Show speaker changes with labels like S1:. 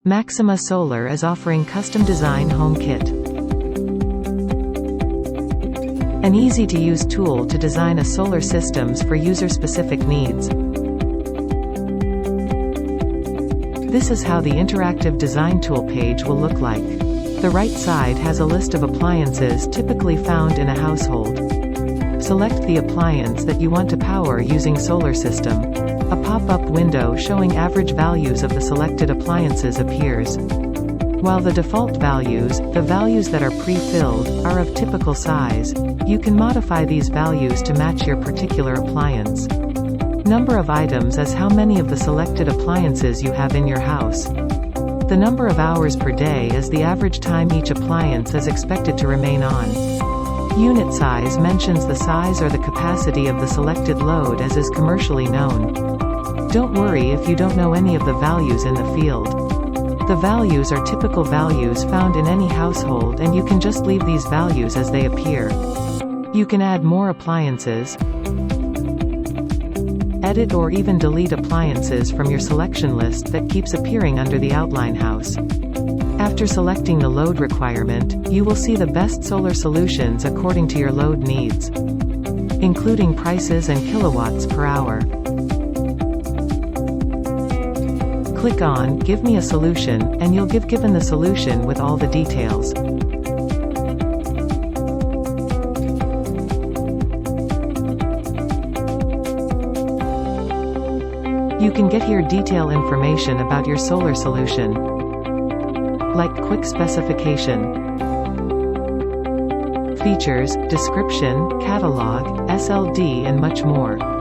S1: Maxima.Solar is offering custom design home kit. An easy-to-use tool to design a solar systems for user-specific needs. This is how the interactive design tool page will look like. The right side has a list of appliances typically found in a household. Select the appliance that you want to power using solar system. A pop-up window showing average values of the selected appliances appears. While the default values, the values that are pre-filled, are of typical size, you can modify these values to match your particular appliance. Number of items is how many of the selected appliances you have in your house. The number of hours per day is the average time each appliance is expected to remain on. Unit size mentions the size or the capacity of the selected load as is commercially known. Don't worry if you don't know any of the values in the field. The values are typical values found in any household and you can just leave these values as they appear. You can add more appliances, edit or even delete appliances from your selection list that keeps appearing under the outline house. After selecting the load requirement, you will see the best solar solutions according to your load needs, including prices and kilowatts per hour. Click on Give me a solution, and you'll give given the solution with all the details. You can get here detailed information about your solar solution, like quick specification, features, description, catalog, SLD and much more.